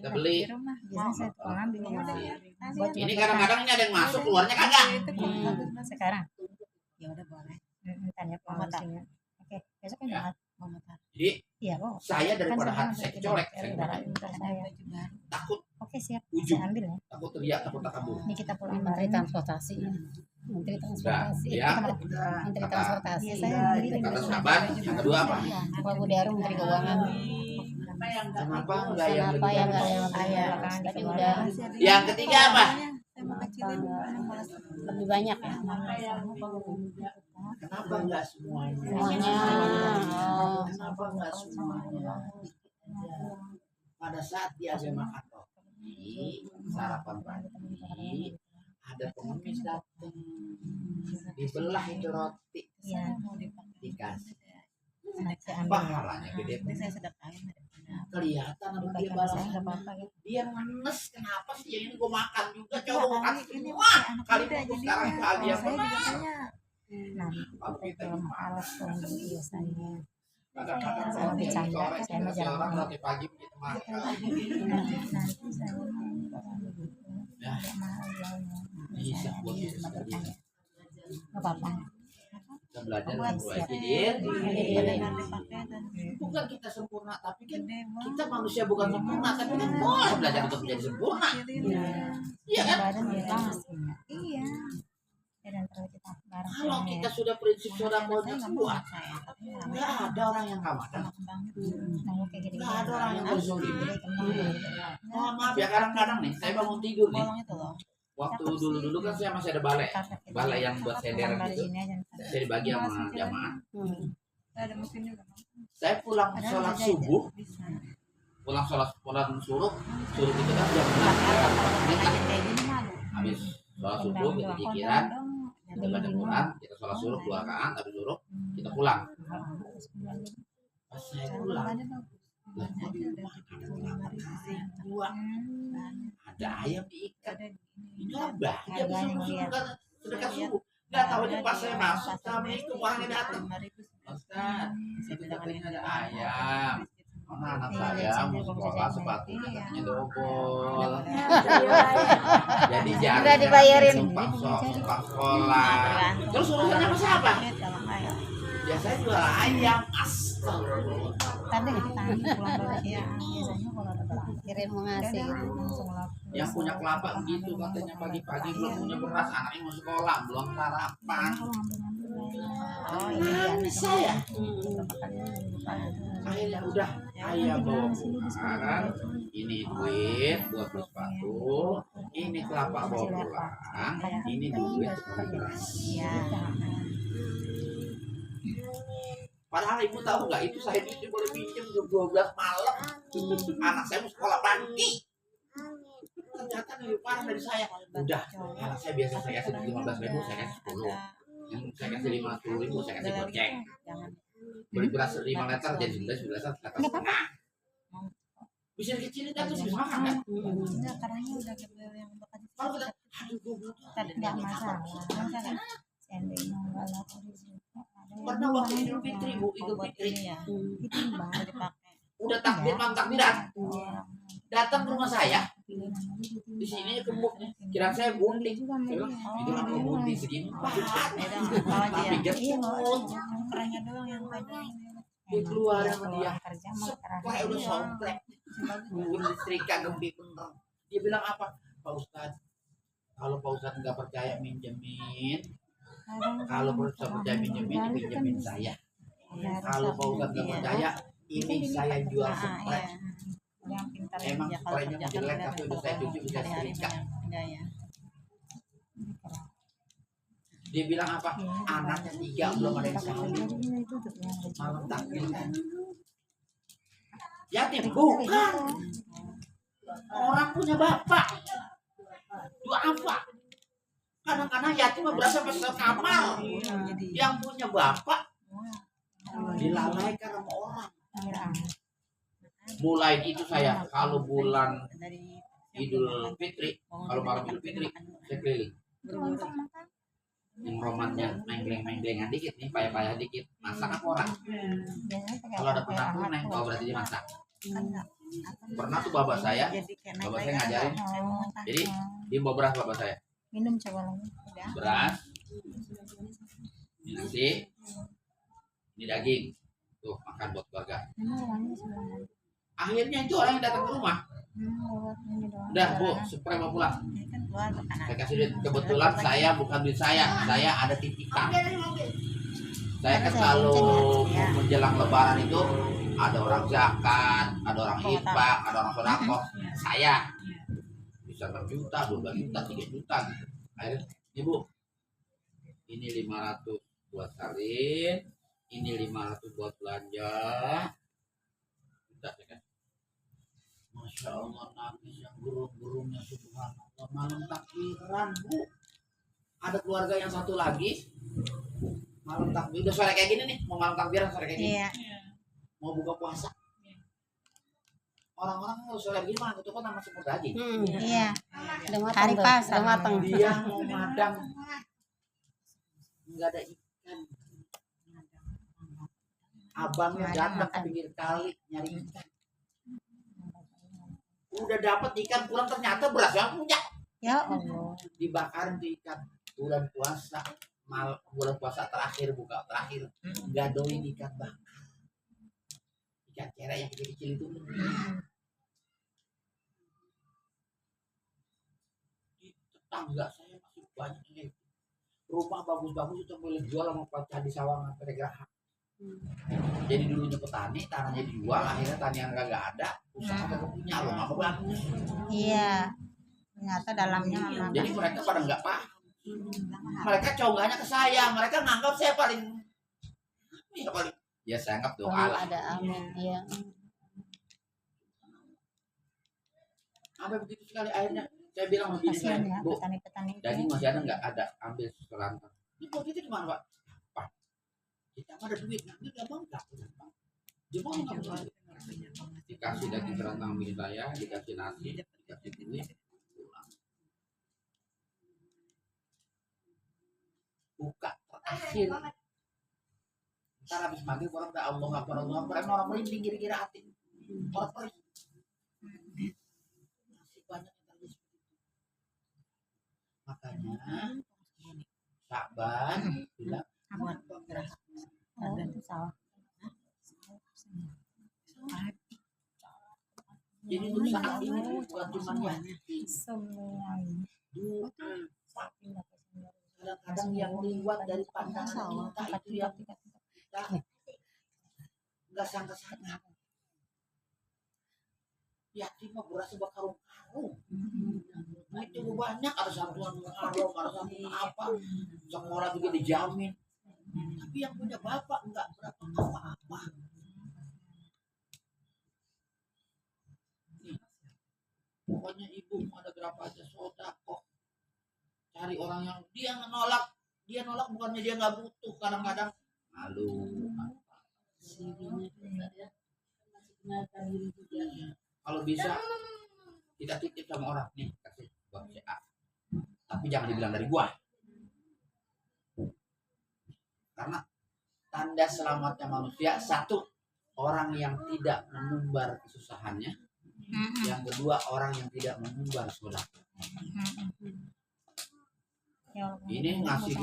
kita beli. Biasanya saya tukang ambil. Ini kadang-kadang ini ada yang masuk, keluarnya kagak. Sekarang. Ya udah boleh. Tanya promosinya. Oke, besok kan Jumat. Jadi Iya, kok. saya daripada hati saya colek, saya takut Oke, siap. ujung, Saya ambil ya. takut teriak, takut takabur. Ini kita pulang Menteri bareng. Transportasi. Menteri Transportasi. Ya, Menteri Transportasi. Saya kata sahabat, yang kedua apa? Pak Budi Arum Menteri Keuangan. Kenapa enggak yang Kenapa yang lebih nggak bagus? yang kaya? Tadi udah Yang ketiga apa? lebih banyak ya. Kenapa enggak semuanya? Semuanya. Oh. Kenapa enggak semuanya? Pada saat dia makan roti, sarapan pagi, ada pengemis datang, dibelah itu roti, Iya. dikasih, Saya ambil. pahalanya gede. Nanti saya sedekahin. Kelihatan sama dia Saya balas. nggak apa-apa ya. Dia ngenes, kenapa sih yang ini gue makan juga coba gue kasih Ini semua. anak Kali muda itu jadi sekarang bahagia saya juga banget. tanya. Nah, kita belum alas tuh biasanya. Kadang-kadang Sama roti bercanda, sore saya mah dikasih jarang orang makan. roti pagi begitu makan. Nanti saya mau begitu. Ya. Nggak mahal jualnya. Bisa Saya buat di bisa rumah sendiri. tetangga. Nggak apa-apa. Kita belajar Buat mulai siap. hidir. Dipakai dan Bukan kita sempurna, tapi kan gede banget. kita manusia bukan sempurna, tapi kan boleh belajar untuk menjadi sempurna. Iya kan? Badan jelas. Iya. Ya, dan terus kita bareng. Kalau kita sudah prinsip sudah mau Saya nggak mau kuat, saya, tapi nggak ada orang yang nggak makan. kembang itu. Nggak kayak gini. Nggak ada orang yang berzolim. Kembang. Oh, maaf ya, kadang-kadang nih saya bangun tidur nih. Bolong itu loh. Waktu dulu kan saya masih ada balai yang buat sederan gitu. Saya dibagi sama jamaah. Ada mesin juga. Saya pulang sholat subuh, pulang suruh itu kan jam 6. Kayak gini malu. Habis sholat subuh kita pikiran, kita baca Quran, kita sholat suruh 2 rakaat, habis suruh kita pulang. Pas saya pulang, ada ayam diikat. Ini orang bahagia bisa masuk sedekah subuh. Nggak tahu aja pas saya masuk, Assalamualaikum orangnya datang. Ustaz, itu katanya ada ayam. Mana anak saya mau sekolah sepatunya katanya double. Jadi jangan Udah dibayarin. sumpah sekolah. Terus urusannya sama siapa? Biasanya jual ayam. Astagfirullah. Tadi kita pulang balik ya. Biasanya kalau ada barang Kirim mau ngasih. langsung laku. Yang punya kelapa begitu katanya pagi-pagi belum punya beras, anaknya mau sekolah belum sarapan. Oh iya, Bisa ya? Akhirnya udah ayam bawa pulang, ini duit buat beli sepatu, ini kelapa bawa pulang, ini duit buat beli beras. Iya. Padahal ibu tahu nggak itu saya duitnya boleh pinjam jam 12 malam. Anak saya mau sekolah pagi. Ternyata lebih parah dari saya. Udah, anak saya biasa saya kasih 15.000, saya kasih 10. Yang saya kasih 50.000, saya kasih goceng. Beli beras 5 liter jadi 11 liter setengah. Bisa dikecilin kan terus bisa makan kan? Enggak, karena udah kebel yang bekas. Kalau kita, aduh gue butuh. Tadi enggak masalah. Seandainya nggak laku di situ. Pernah waktu Idul Fitri, Bu, Idul Fitri. Ya. Itu bang. Dipakai. Udah takbir, malam takbiran. Datang ke rumah saya. Di sini gemuk nih. Kira saya bunting. Saya bilang, itu kan bunting segini. Tapi gemuk. Kerannya doang yang panjang. Dikeluar sama dia. Kerja Kayak udah somplek. Udah disetrika gembik bener. Dia bilang apa? Pak Ustadz, kalau Pak Ustadz nggak percaya minjemin. Kalau Pak Ustadz percaya minjemin saya. Kalau Pak Ustadz nggak percaya, ini saya jual sprei. yang pintar Emang spraynya jelek tapi udah saya cuci bisa setrika. Dia bilang apa? Anaknya 3 belum ada yang kawin. Malam takbir kan? Yatim bukan. Orang punya bapak. Dua apa? Kadang-kadang yatim berasa besar kamar. Yang punya bapak dilalaikan sama orang. Mulai itu saya kalau bulan Idul Fitri, kalau malam Idul Fitri saya keliling. Yang romannya menggleng-menglengan dikit nih, payah-payah dikit. Masak apa orang? Kalau ada pengakuan, bawa berarti dia masak. Pernah tuh bapak saya Jadi kayak naik bapak saya lagi. ngajarin. Oh, Jadi dia bawa beras bapak saya. minum coba lagi. Udah. Beras, ini nasi, ini daging. Tuh makan buat keluarga. Ini orangnya sebenarnya. Akhirnya itu orang yang datang ke rumah. Lewat ini doang. Udah bu, supaya mau pulang. Ini kan keluarga kan. Saya kasih duit. Kebetulan saya bukan duit saya ada titipan. Saya kan kalau menjelang lebaran itu ada orang zakat, ada orang infak, ada orang sodako. Saya bisa 6 juta, 12 juta, 3 juta gitu. Akhirnya, ibu, ini 500 buat salin, ini 500 buat belanja. Udah ya kan? Masya Allah, nangis yang burung-burungnya subhanallah. Malam takbiran bu. Ada keluarga yang satu lagi malam takbir udah sore kayak gini nih, mau malam takbiran sore kayak gini, Iya. mau buka puasa. Orang-orang kalau sore gini malah ketukan sama semur daging. Iya. Udah matang Hari tuh. pasar. Udah matang. Dia mau madang, nggak ada ikan. Abangnya datang ke pinggir kali nyari ikan. Udah dapat ikan pulang ternyata beras yang punya. Ya Allah. Dibakarin tuh ikan. Bulan puasa, bulan puasa terakhir buka terakhir, gadoin ikan bakar. Ikan cere yang kecil-kecil itu. Di tetangga saya masih banyak yang itu. Rumah bagus-bagus itu boleh jual sama pacar di Sawangan Peregrahan. Jadi dulunya petani, tanahnya dijual, akhirnya tani yang nggak ada, usaha kagak punya, rumah bagus. Iya. Ternyata dalamnya memang. Jadi mereka pada nggak paham. Mereka conggahnya ke saya, mereka nganggap saya paling, ya saya anggap doa Kalau lah. ada amin. Iya. Sampai begitu sekali akhirnya saya bilang sama bini saya, Kasihan ya bu, petani-petani itu. daging masih ada nggak? Ada, ambil serantang. Ini kalau gitu gimana pak? Pak, kita mah ada duit, nanti nggak bangga. Gimana nggak bisa? Dikasih daging serantang bini saya, dikasih nasi, dikasih duit, pulang. Buka terakhir. Ntar habis maghrib orang udah Allah Akbar, orang merinding kira-kira hati. Orang perih. Masih banyak yang terjadi seperti itu. Makanya Syakban bilang Oh, itu salah. jadi untuk saat ini bukan cuma yatim, Semuanya. kadang-kadang yang lewat dari pandangan kita itu yang kita nggak sangka-sangka. Yatim mah beras berkarung-karung. Itu banyak, ada satuan muharram, ada satuan apa, sekolah juga dijamin. Tapi yang punya bapak nggak berapa apa-apa. Nih, pokoknya ibu mau ada berapa aja sodako. Cari orang yang dia nolak bukannya dia nggak butuh, kadang-kadang malu. Kalau bisa kita titip sama orang nih, kasih buat si A. Tapi jangan dibilang dari gua. Karena tanda selamatnya manusia, satu, orang yang tidak mengumbar kesusahannya. Yang kedua, orang yang tidak mengumbar sedekah. Ya Allah. Ini ngasih